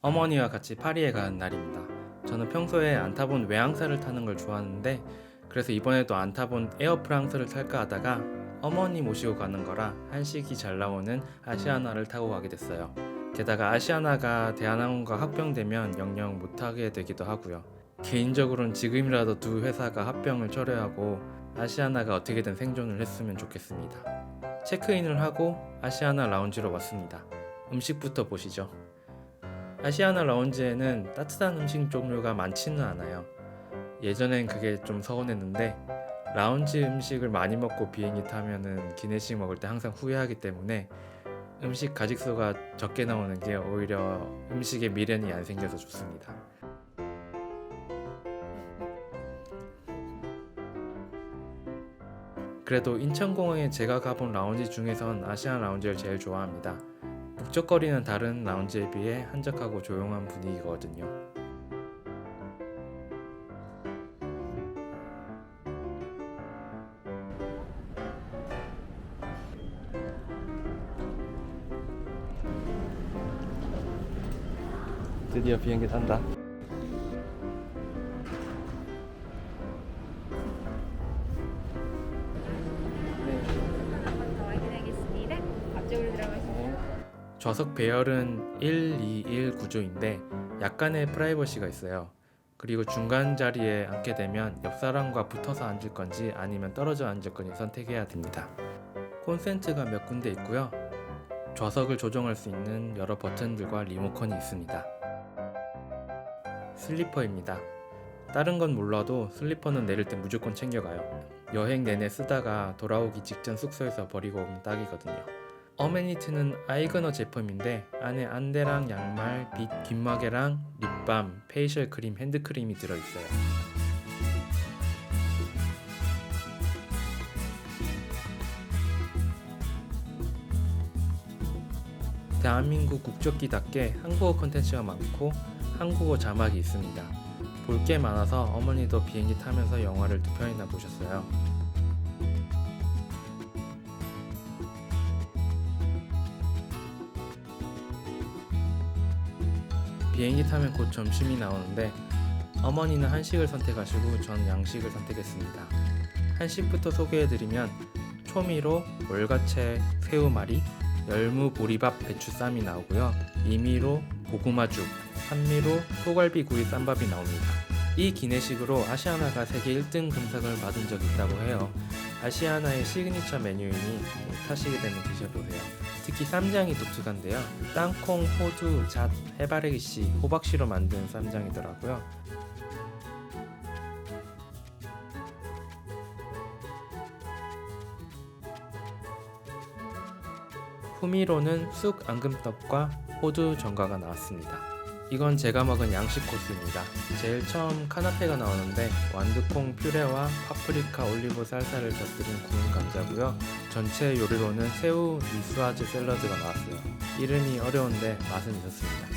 어머니와 같이 파리에 간 날입니다. 저는 평소에 안 타본 외항사를 타는 걸 좋아하는데 그래서 이번에도 안 타본 에어프랑스를 탈까 하다가 어머니 모시고 가는 거라 한식이 잘 나오는 아시아나를 타고 가게 됐어요. 게다가 아시아나가 대한항공과 합병되면 영영 못 타게 되기도 하고요. 개인적으로는 지금이라도 두 회사가 합병을 철회하고 아시아나가 어떻게든 생존을 했으면 좋겠습니다. 체크인을 하고 아시아나 라운지로 왔습니다. 음식부터 보시죠. 아시아나 라운지에는 따뜻한 음식 종류가 많지는 않아요. 예전엔 그게 좀 서운했는데 라운지 음식을 많이 먹고 비행기 타면은 기내식 먹을 때 항상 후회하기 때문에 음식 가짓수가 적게 나오는 게 오히려 음식에 미련이 안 생겨서 좋습니다. 그래도 인천공항에 제가 가본 라운지 중에선 아시안 라운지를 제일 좋아합니다. 북적거리는 다른 라운지에 비해 한적하고 조용한 분위기거든요. 드디어 비행기 탄다. 한번 더 확인하겠습니다. 앞쪽으로 들어가시면 좌석 배열은 121 구조인데 약간의 프라이버시가 있어요. 그리고 중간 자리에 앉게 되면 옆 사람과 붙어서 앉을 건지 아니면 떨어져 앉을 건지 선택해야 됩니다. 콘센트가 몇 군데 있고요. 좌석을 조정할 수 있는 여러 버튼들과 리모컨이 있습니다. 슬리퍼입니다. 다른 건 몰라도 슬리퍼는 내릴 때 무조건 챙겨가요. 여행 내내 쓰다가 돌아오기 직전 숙소에서 버리고 오면 딱이거든요. 어메니티는 아이그너 제품인데 안에 안대랑 양말, 빗, 귓마개랑 립밤, 페이셜 크림, 핸드크림이 들어있어요. 대한민국 국적기답게 한국어 콘텐츠가 많고 한국어 자막이 있습니다. 볼 게 많아서 어머니도 비행기 타면서 영화를 2편이나 보셨어요. 비행기 타면 곧 점심이 나오는데 어머니는 한식을 선택하시고 전 양식을 선택했습니다. 한식부터 소개해드리면 초미로 월가채 새우말이, 열무 보리밥 배추쌈이 나오고요. 이미로 고구마죽, 산미로 소갈비 구이 쌈밥이 나옵니다. 이 기내식으로 아시아나가 세계 1등 금상을 받은 적이 있다고 해요. 아시아나의 시그니처 메뉴이니 타시게 되면 드셔보세요. 특히 쌈장이 독특한데요. 땅콩, 호두, 잣, 해바라기씨, 호박씨로 만든 쌈장이더라고요. 후미로는 쑥 앙금떡과 호두 전과가 나왔습니다. 이건 제가 먹은 양식 코스입니다. 제일 처음 카나페가 나오는데 완두콩 퓨레와 파프리카 올리브 살사를 곁들인 구운 감자고요. 전체 요리로는 새우 니스와즈 샐러드가 나왔어요. 이름이 어려운데 맛은 있었습니다.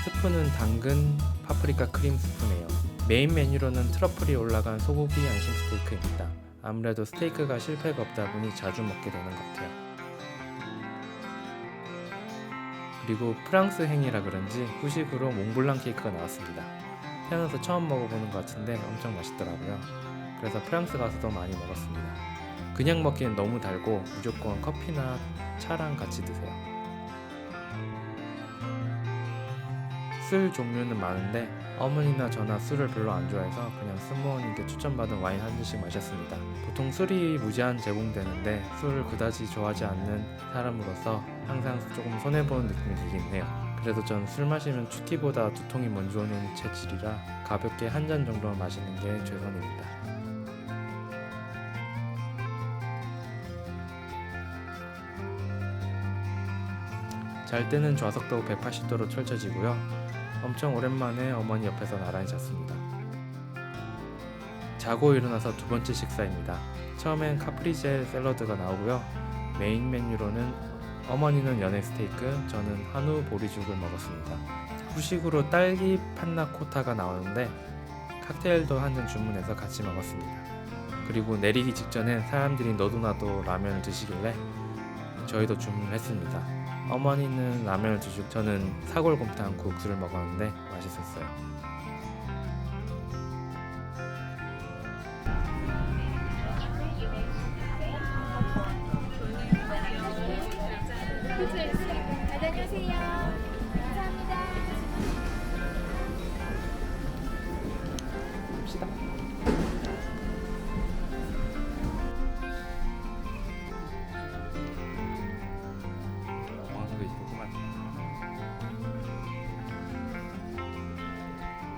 스프는 당근 파프리카 크림 스프네요. 메인 메뉴로는 트러플이 올라간 소고기 안심 스테이크입니다. 아무래도 스테이크가 실패가 없다 보니 자주 먹게 되는 것 같아요. 그리고 프랑스 행이라 그런지 후식으로 몽블랑 케이크가 나왔습니다. 태어나서 처음 먹어보는 것 같은데 엄청 맛있더라고요. 그래서 프랑스 가서도 많이 먹었습니다. 그냥 먹기엔 너무 달고 무조건 커피나 차랑 같이 드세요. 술 종류는 많은데 어머니나 저나 술을 별로 안 좋아해서 그냥 스모어님께 추천받은 와인 한 잔씩 마셨습니다. 보통 술이 무제한 제공되는데 술을 그다지 좋아하지 않는 사람으로서 항상 조금 손해보는 느낌이 들긴 해요. 그래도 전 술 마시면 축기보다 두통이 먼저 오는 체질이라 가볍게 한 잔 정도 마시는 게 최선입니다. 잘 때는 좌석도 180도로 펼쳐지고요. 엄청 오랜만에 어머니 옆에서 나란히 잤습니다. 자고 일어나서 두 번째 식사입니다. 처음엔 카프리제 샐러드가 나오고요. 메인 메뉴로는 어머니는 연해 스테이크, 저는 한우 보리죽을 먹었습니다. 후식으로 딸기 판나코타가 나오는데 칵테일도 한 잔 주문해서 같이 먹었습니다. 그리고 내리기 직전엔 사람들이 너도 나도 라면을 드시길래 저희도 주문을 했습니다. 어머니는 라면을 드시고 저는 사골곰탕 국수를 먹었는데 맛있었어요.